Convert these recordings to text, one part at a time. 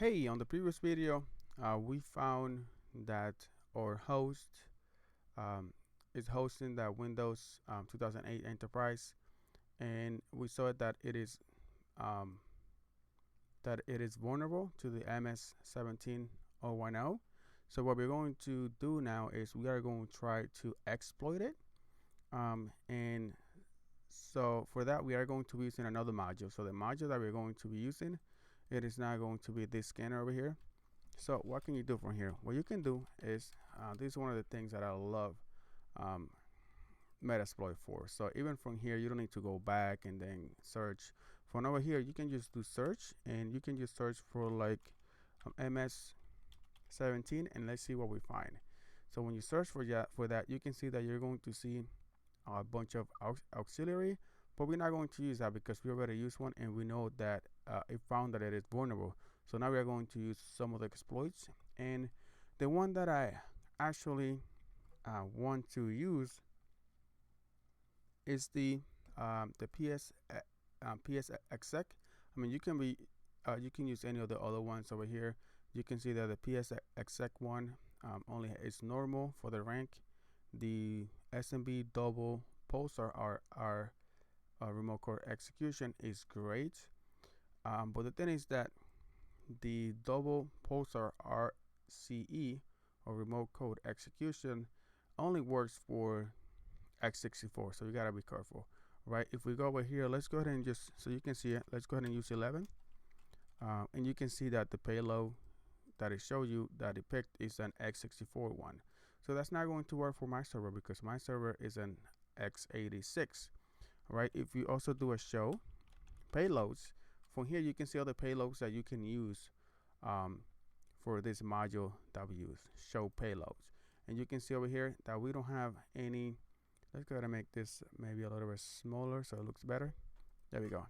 Hey, on the previous video, we found that our host um, is hosting the Windows 2008 Enterprise, and we saw um, that it is vulnerable to the MS-17010. So what we're going to do now is we are going to try to exploit it, and so for that we are going to be using another module. So the module that we're going to be using, it is not going to be this scanner over here. So what can you do from here? What you can do is, this is one of the things that I love um, Metasploit for. So even from here, you don't need to go back and then search. From over here, you can just do search, and you can just search for like MS-17, and let's see what we find. So when you search for that, you can see that you're going to see a bunch of auxiliary, but we're not going to use that because we already used one, and we know that it found that it is vulnerable. So now we are going to use some of the exploits, and the one that I actually want to use is the PSExec. I mean, you can use any of the other ones over here. You can see that the PSExec one only is normal for the rank. The SMB double pulsar our remote code execution is great, but the thing is that the double pulsar RCE or remote code execution only works for x64, so you gotta be careful, right? If we go over here, let's go ahead and just, so you can see it, let's go ahead and use 11, and you can see that the payload that it shows you that it picked is an x64 one. So that's not going to work for my server because my server is an x86, right? If you also do a show payloads, from here you can see all the payloads that you can use for this module that we use, show payloads. And you can see over here that we don't have any. Let's go ahead and make this maybe a little bit smaller so it looks better. There we go.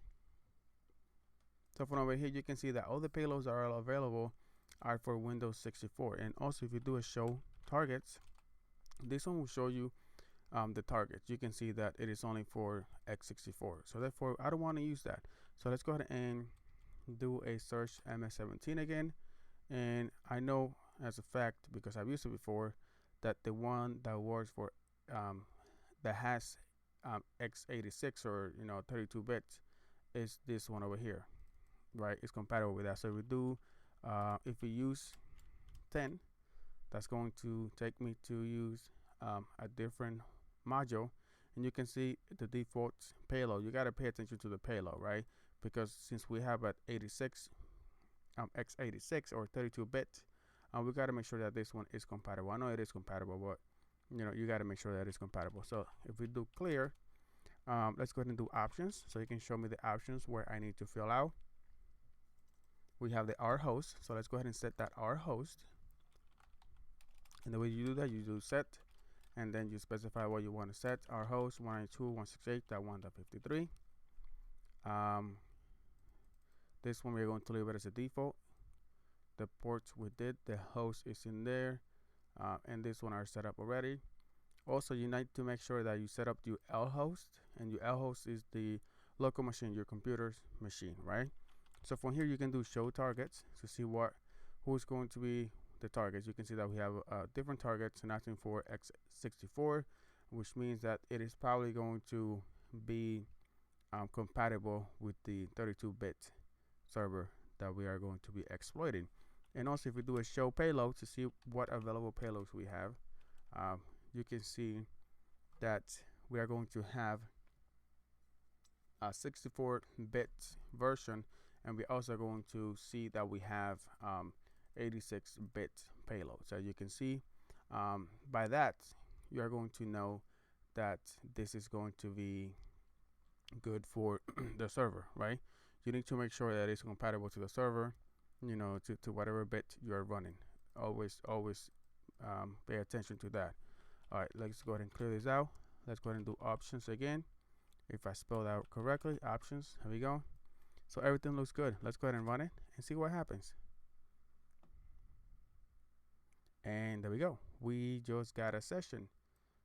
So from over here you can see that all the payloads that are available are for Windows 64. And also if you do a show targets, this one will show you the targets. You can see that it is only for x64, so therefore I don't want to use that. So let's go ahead and do a search MS-17 again, and I know as a fact, because I've used it before, that the one that works for that has x86 or 32 bits is this one over here, right? It's compatible with that. So we do if we use 10, that's going to take me to use a different module, and you can see the default payload. You got to pay attention to the payload, right? Because since we have at 86 x86 or 32-bit, we got to make sure that this one is compatible. I know it is compatible, but you got to make sure that it's compatible. So if we do clear, let's go ahead and do options, so you can show me the options where I need to fill out. We have the R host, so let's go ahead and set that R host. And the way you do that, you do set, and then you specify what you want to set. Our host 192.168.1.53. This one we're going to leave it as a default. The ports we did, the host is in there, and this one are set up already. Also, you need to make sure that you set up your L host, and your L host is the local machine, your computer's machine, right? So from here you can do show targets to see who's going to be the targets. You can see that we have different targets, and asking for x64, which means that it is probably going to be compatible with the 32-bit server that we are going to be exploiting. And also if we do a show payload to see what available payloads we have, you can see that we are going to have a 64-bit version, and we're also going to see that we have 86-bit payload. So you can see by that you are going to know that this is going to be good for the server, right? You need to make sure that it's compatible to the server, to whatever bit you are running. Always pay attention to that. All right, let's go ahead and clear this out. Let's go ahead and do options again. If I spelled out correctly, options, here we go. So everything looks good. Let's go ahead and run it and see what happens. And there we go. We just got a session.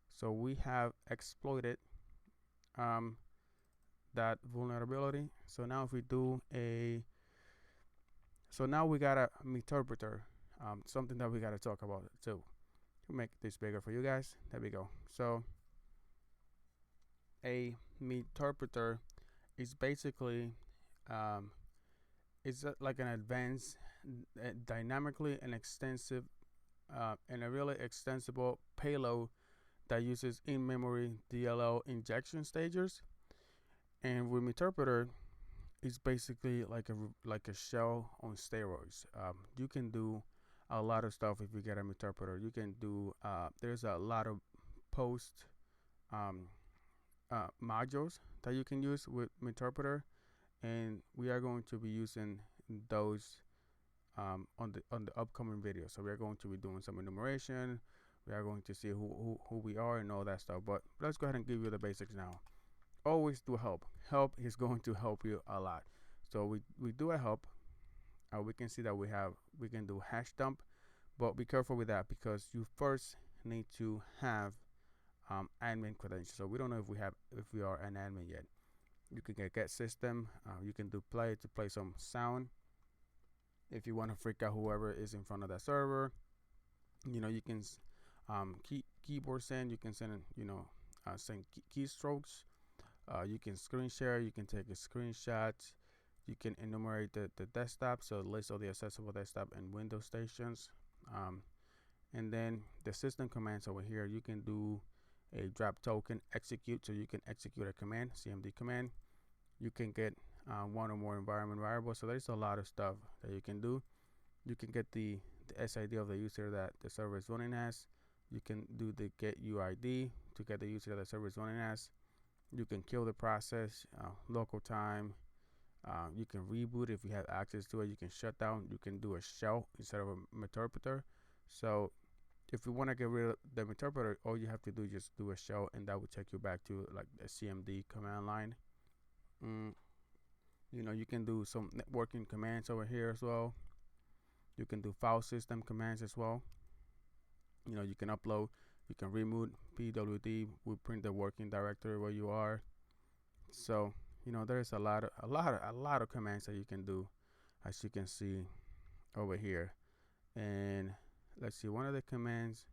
So we have exploited that vulnerability. So now if we do a So now we got a meterpreter, something that we got to talk about too. Make this bigger for you guys. There we go. So a meterpreter is basically it's like an advanced, dynamically and extensive, and a really extensible payload that uses in-memory DLL injection stagers. And with meterpreter, it's basically like a shell on steroids. You can do a lot of stuff if you get a meterpreter. You can do there's a lot of post modules that you can use with meterpreter, and we are going to be using those on the upcoming video. So we are going to be doing some enumeration. We are going to see who we are and all that stuff. But let's go ahead and give you the basics now. Always do help. Help is going to help you a lot. So we do a help. We can see that we can do hash dump, but be careful with that because you first need to have admin credentials. So we don't know if we are an admin yet. You can get system. You can do play to play some sound. If you want to freak out whoever is in front of that server, you can keyboard send. You can send send keystrokes. You can screen share. You can take a screenshot. You can enumerate the desktop, so list all the accessible desktop and Windows stations. And then the system commands over here, you can do a drop token execute, so you can execute a command, CMD command. You can get one or more environment variables. So there's a lot of stuff that you can do. You can get the SID of the user that the server is running as. You can do the get UID to get the user that the server is running as. You can kill the process, local time. You can reboot if you have access to it. You can shut down. You can do a shell instead of a meterpreter. So if you want to get rid of the meterpreter, all you have to do is just do a shell, and that will take you back to like the CMD command line. You can do some networking commands over here as well. You can do file system commands as well. You can upload. You can remove. PWD will print the working directory where you are. So there's a lot of commands that you can do, as you can see over here. And let's see, one of the commands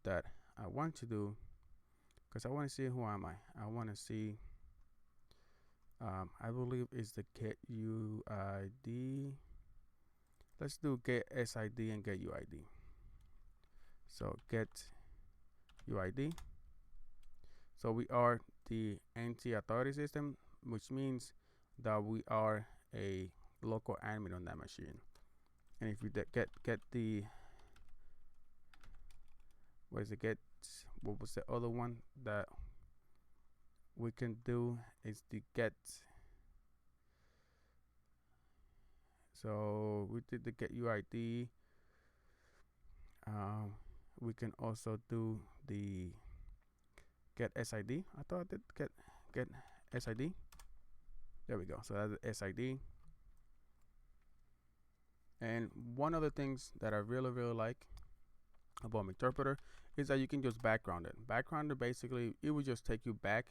that I want to do, because I want to see who am I want to see, I believe is the get UID. Let's do get SID and get UID. So get UID. So we are the anti-authority system, which means that we are a local admin on that machine. And if you get the what was the other one that we can do is the get. So we did the get UID. We can also do the get SID. I thought I did get SID. There we go. So that's the SID. And one of the things that I really like about meterpreter is that you can just background it. Backgrounder, basically, it will just take you back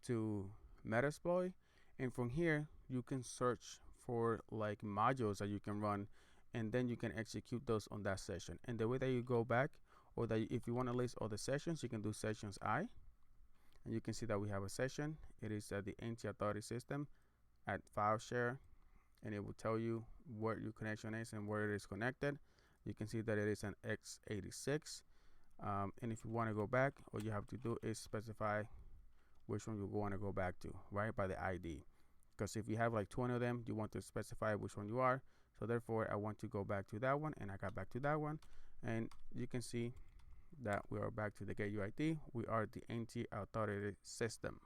to Metasploit, and from here you can search for like modules that you can run, and then you can execute those on that session. And the way that you go back, or that if you want to list all the sessions, you can do sessions I, and you can see that we have a session. It is the anti-authority system at file share, and it will tell you where your connection is and where it is connected. You can see that it is an x86, and if you want to go back, all you have to do is specify which one you want to go back to, right, by the ID. Because if you have like 20 of them, you want to specify which one you are. So therefore, I want to go back to that one, and I got back to that one. And you can see that we are back to the get UID. We are the anti-authority system.